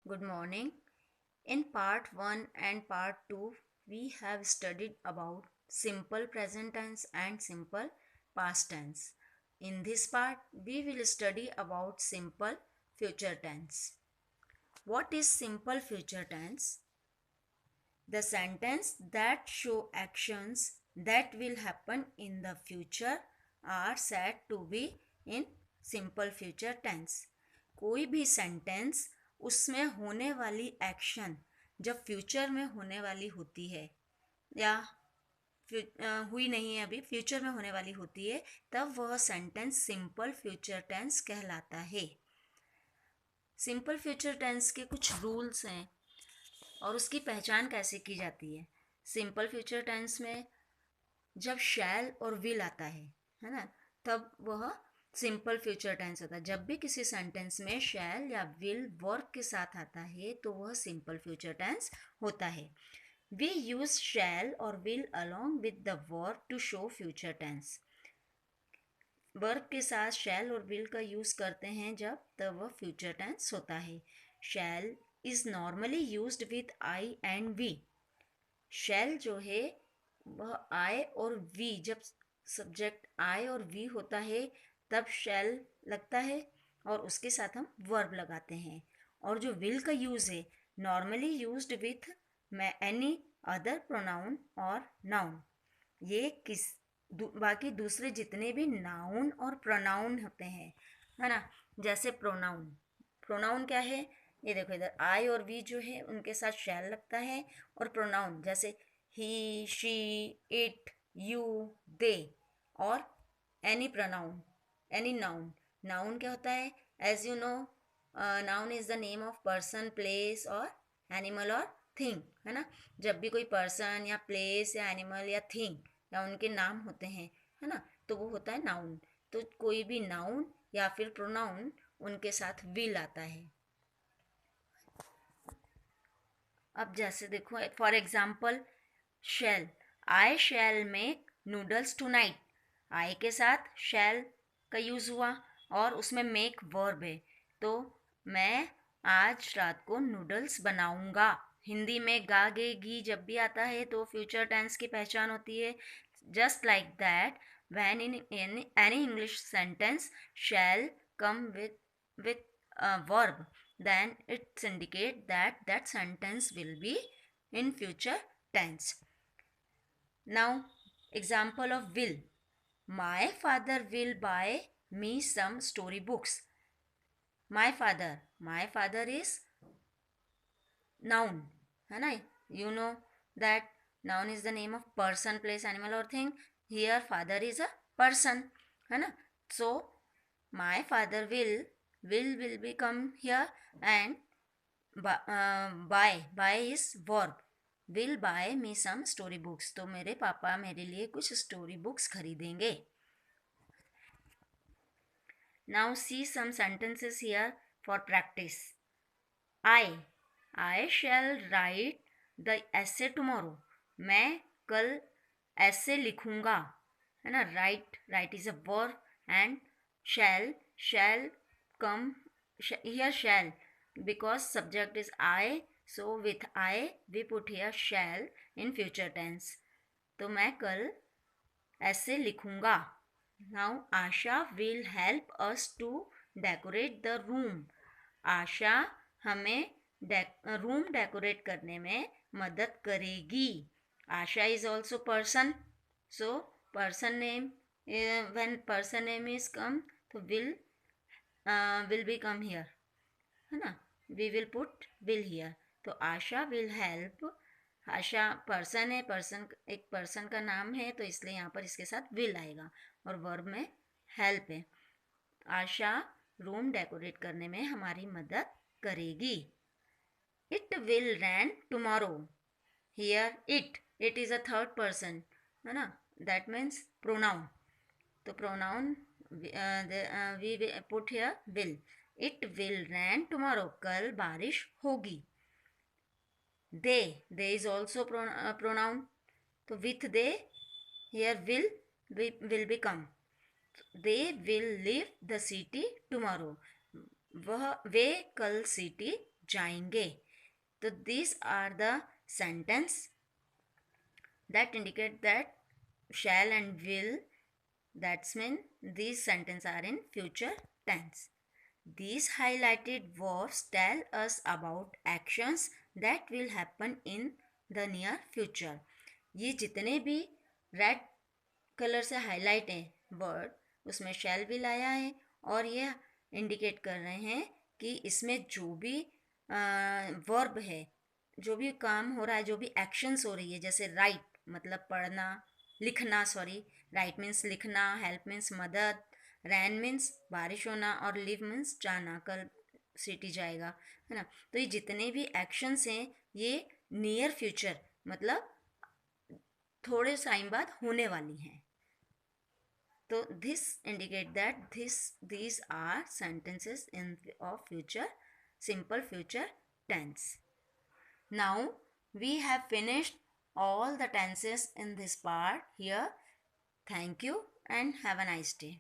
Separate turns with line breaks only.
Good morning. In part 1 and part 2, we have studied about simple present tense and simple past tense. In this part, we will study about simple future tense. What is simple future tense? The sentence that show actions that will happen in the future are said to be in simple future tense. कोई भी sentence उसमें होने वाली action जब future में होने वाली होती है या हुई नहीं है अभी फ्यूचर में होने वाली होती है तब वह सेंटेंस सिंपल फ्यूचर टेंस कहलाता है। सिंपल फ्यूचर टेंस के कुछ रूल्स हैं और उसकी पहचान कैसे की जाती है। सिंपल फ्यूचर टेंस में जब शैल और विल आता है ना, तब वह सिंपल फ्यूचर टेंस होता है। जब भी किसी सेंटेंस में शैल या विल वर्ब के साथ आता है तो वह सिंपल फ्यूचर टेंस होता है। वी यूज शैल और will along with the verb to show future tense. Verb के साथ शैल और विल का यूज करते हैं जब तब वह फ्यूचर टेंस होता है। Shall is normally used with I and we. Shall जो है वह आई और वी, जब सब्जेक्ट आई और वी होता है तब शैल लगता है और उसके साथ हम वर्ब लगाते हैं। और जो विल का यूज़ है normally used with any other pronoun और नाउन। ये बाकी दूसरे जितने भी नाउन और प्रोनाउन होते हैं, है ना। जैसे प्रोनाउन, प्रोनाउन क्या है, ये देखो इधर आई और वी जो है उनके साथ शैल लगता है। और प्रोनाउन जैसे he, she, it, you, they और any pronoun, any noun. Noun क्या होता है, as you know, noun is the name of person, place और एनिमल और थिंग, है ना। जब भी कोई पर्सन या प्लेस या एनिमल या थिंग या उनके नाम होते हैं, है ना, तो वो होता है नाउन। तो कोई भी नाउन या फिर प्रोनाउन उनके साथ विल आता है। अब जैसे देखो for example shall, I shall make noodles tonight. I के साथ शैल का यूज़ हुआ और उसमें मेक वर्ब है, तो मैं आज रात को नूडल्स बनाऊंगा। हिंदी में गा गे गी जब भी आता है तो फ्यूचर टेंस की पहचान होती है। Just like that when in any English sentence shall come with a verb, then it's indicate that that sentence will be in future tense. Now example of will, my father will buy me some story books. My father is noun, है ना। you know that noun is the name of person, place, animal or thing. Here father is a person, है ना। so my father will become here, and buy is verb, will buy me some story books, तो मेरे पापा मेरे लिए कुछ story books खरीदेंगे। now see some sentences here for practice. I shall write the essay tomorrow. मैं कल ऐसे लिखूंगा, है ना। write is a verb and shall come here, shall, because subject is I, so with I we put here shall in future tense. तो मैं कल ऐसे लिखूंगा। now Asha will help us to decorate the room. आशा हमें room decorate करने में मदद करेगी। Asha is also person, so person name, when person name is come तो विल बी कम हियर, है ना। We will put will here. तो Asha will help, Asha person है, पर्सन एक पर्सन का नाम है तो इसलिए यहाँ पर इसके साथ विल आएगा और वर्ब में हेल्प है। आशा रूम डेकोरेट करने में हमारी मदद करेगी। It will rain tomorrow. Here it is a third person, है ना, दैट मीन्स प्रोनाउन। तो pronoun we put here will. It will rain tomorrow, कल बारिश होगी। दे इज ऑल्सो प्रोनाउन, तो with they here will become. They will leave the city tomorrow, वह वे कल सिटी जाएंगे. तो these are the sentence that indicate that shall and will. That's mean these sentences are in future tense. These highlighted verbs tell us about actions that will happen in the near future. ये जितने भी red colour से highlight हैं word उसमें शैल भी लाया है और ये इंडिकेट कर रहे हैं कि इसमें जो भी वर्ब है, जो भी काम हो रहा है, जो भी एक्शंस हो रही है, जैसे राइट मतलब पढ़ना, लिखना, सॉरी, राइट मीन्स लिखना, हेल्प मीन्स मदद, रैन मीन्स बारिश होना और लिव मीन्स जाना, कल सिटी जाएगा, है ना. तो ये जितने भी एक्शंस हैं ये नियर फ्यूचर मतलब थोड़े टाइम बाद होने वाली हैं. तो this indicate that these are sentences in of future simple future tense. Now we have finished all the tenses in this part here. Thank you and have a nice day.